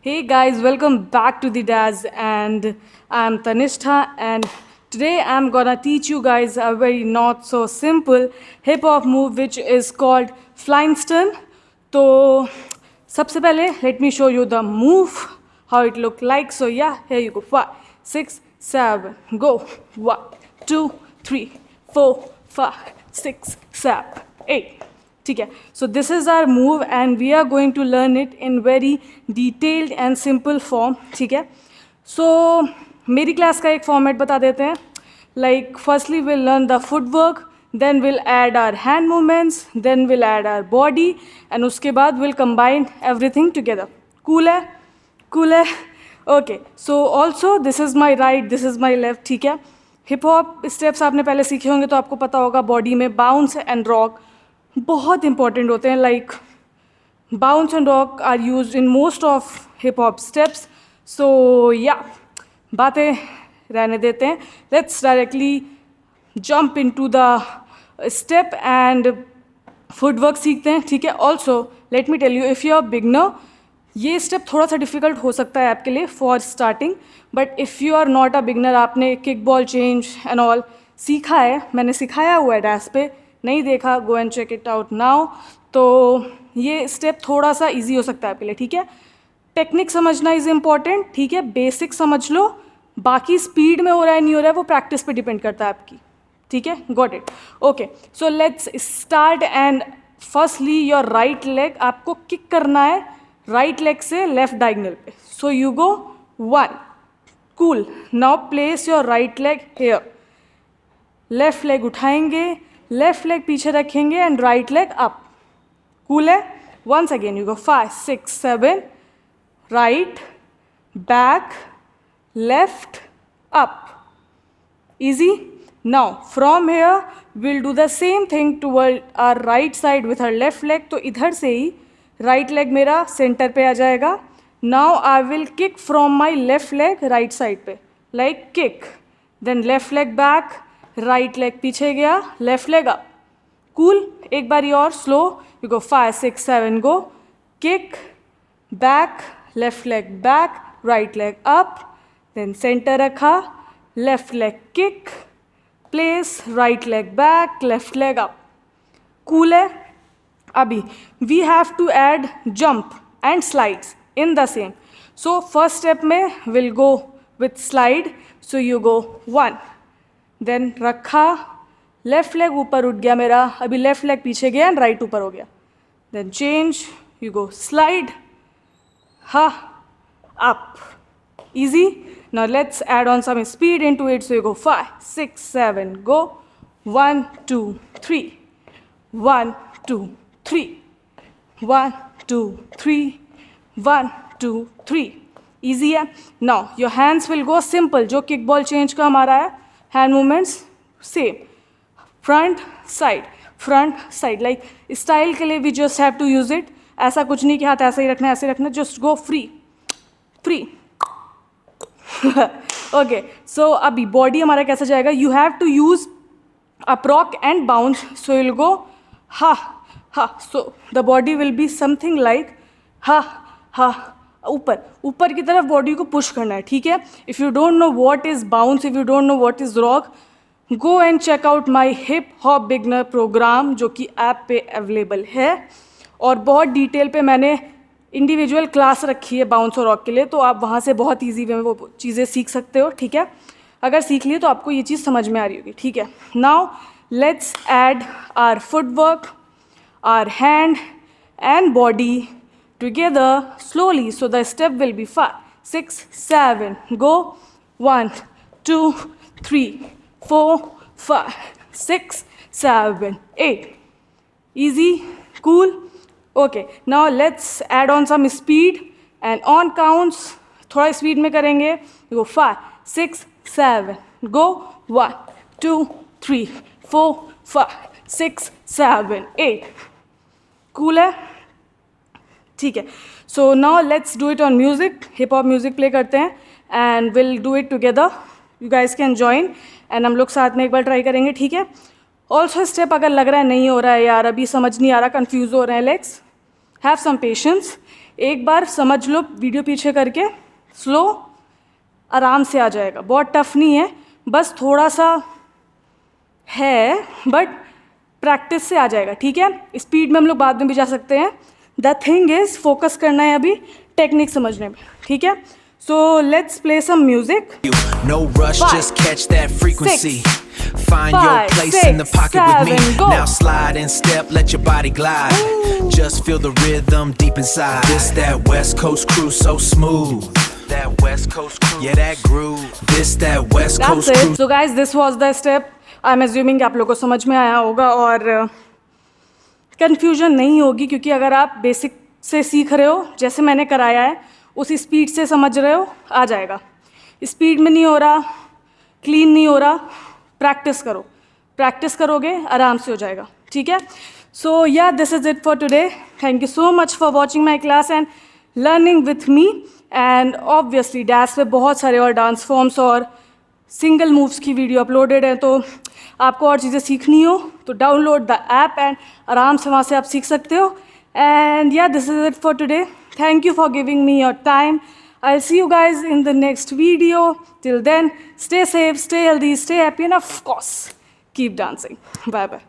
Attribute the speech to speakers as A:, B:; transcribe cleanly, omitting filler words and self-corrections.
A: Hey guys, welcome back to the Daz, and I'm Tanishtha, and today I'm gonna teach you guys a very not so simple hip hop move which is called flying stun. तो सबसे पहले let me show you the move, how it look like. So yeah, here you go. 5, 6, 7, go. 1, 2, 3, 4, 5, 6, 7, 8. ठीक है, so this is our move and we are going to learn it in very detailed and simple form. ठीक है, सो मेरी class का एक format बता देते हैं. Like firstly will learn the footwork, then will add our hand movements, then will add our body, and उसके बाद will combine everything together. Cool है, कूल है. Okay, so also this is my right, this is my left. ठीक है, hip hop steps आपने पहले सीखे होंगे तो आपको पता होगा बॉडी में बाउंस एंड रॉक बहुत इंपॉर्टेंट होते हैं. Like bounce and rock are used in most of hip hop steps. So या बातें रहने देते हैं. Let's directly jump into the step and footwork सीखते हैं. ठीक है, also let me tell you, if you are beginner, ये स्टेप थोड़ा सा डिफ़िकल्ट हो सकता है आपके लिए for starting. But if you are not a beginner, आपने kick ball change and all सीखा है, मैंने सिखाया हुआ है डैश पे, नहीं देखा go and check it out now. तो ये स्टेप थोड़ा सा इजी हो सकता है आपके लिए. ठीक है, टेक्निक समझना इज़ इम्पॉर्टेंट. ठीक है, बेसिक समझ लो, बाकी स्पीड में हो रहा है नहीं हो रहा है वो प्रैक्टिस पे डिपेंड करता है आपकी. ठीक है, got it. Okay, so let's start. And firstly your right leg आपको किक करना है राइट लेग से लेफ्ट डायगोनल पे. So you go 1, cool. Now place your right leg here, left leg उठाएंगे, लेफ्ट लेग पीछे रखेंगे and right leg up. Cool है. Once again you go 5, 6, 7, right, back, left, up. easy. Now from here we'll do the same thing toward our right side with our left leg. तो इधर से ही right leg मेरा center पे आ जाएगा. Now I will kick from my left leg right side पे, like kick, then left leg back, right leg पीछे गया, left leg up. Cool. एक बारी और slow. You go 5, 6, 7, go. Kick, back, left leg back, right leg up, then center रखा, left leg kick, place, right leg back, left leg up. Cool है. अभी we have to add jump and slides in the same. So first step में we'll go with slide. So you go 1, then रखा, left leg ऊपर उठ गया मेरा, अभी left leg पीछे गया एंड राइट ऊपर हो गया. Then change, you go slide, हा, up. easy. Now let's add on some speed into it. So you go 5, 6, 7, go. 1, 2, 3. 1, 2, 3. 1, 2, 3. 1, 2, 3. easy है. Now your hands will go simple. जो kick ball change का हमारा है, hand movements same. Front side like style के लिए we just have to use it. ऐसा कुछ नहीं कि हाथ ऐसे ही रखना है, ऐसे रखना, just go free. Okay, so अभी बॉडी हमारा कैसा जाएगा, you have to use uprock and bounce. So will go हा हा. So the body will be something like हा हा. ऊपर की तरफ बॉडी को पुश करना है. ठीक है, if you don't know what is bounce, if you don't know what is rock, go and check out my hip hop beginner program जो कि ऐप पे अवेलेबल है. और बहुत डिटेल पे मैंने इंडिविजुअल क्लास रखी है बाउंस और रॉक के लिए, तो आप वहाँ से बहुत ईजी वे में वो चीज़ें सीख सकते हो. ठीक है, अगर सीख लिए तो आपको ये चीज़ समझ में आ रही होगी. ठीक है, now let's add our footwork, our hand and body together slowly. So the step will be 5, 6, 7, go. 1, 2, 3, 4, 5, 6, 7, 8. easy, cool. Okay, now let's add on some speed and on counts थोड़ा स्पीड में करेंगे. go 5, 6, 7, go. 1, 2, 3, 4, 5, 6, 7, 8. cool है. ठीक है, so now let's do it on music. Hip hop music play करते हैं and we'll do it together. You guys can join and हम लोग साथ में एक बार ट्राई करेंगे. ठीक है, ऑल्सो स्टेप अगर लग रहा है नहीं हो रहा है यार, अभी समझ नहीं आ रहा, कंफ्यूज हो रहे हैं, लेट्स हैव सम पेशेंस. एक बार समझ लो, वीडियो पीछे करके स्लो, आराम से आ जाएगा। बहुत टफ नहीं है, बस थोड़ा सा है, बट प्रैक्टिस से आ जाएगा, ठीक है। स्पीड में हम लोग बाद में भी जा सकते हैं। द थिंग इज फोकस करना है अभी टेक्निक समझने में, ठीक है। So let's play some music.
B: No rush, just catch that frequency. Find your place in the pocket with me. Now slide and step, let your body glide. Just feel the rhythm deep inside. This that West Coast crew, so smooth. That West Coast crew, yeah, that groove. This that West Coast crew.
A: So guys, this was the step. I'm assuming आप लोगों को समझ में आया होगा और confusion नहीं होगी, क्योंकि अगर आप बेसिक से सीख रहे हो, जैसे मैंने कराया है उसी स्पीड से समझ रहे हो, आ जाएगा। स्पीड में नहीं हो रहा, क्लीन नहीं हो रहा, प्रैक्टिस करो, प्रैक्टिस करोगे आराम से हो जाएगा, ठीक है। सो या this is it for today. Thank you so much for watching my class and learning with me. And obviously dash पे बहुत सारे और डांस फॉर्म्स और सिंगल मूव्स की वीडियो अपलोडेड है, तो आपको और चीज़ें सीखनी हो तो डाउनलोड द ऐप एंड आराम से वहाँ से आप सीख सकते हो। एंड या this is it for today. Thank you for giving me your time. I'll see you guys in the next video. Till then, stay safe, stay healthy, stay happy, and of course, keep dancing. Bye bye.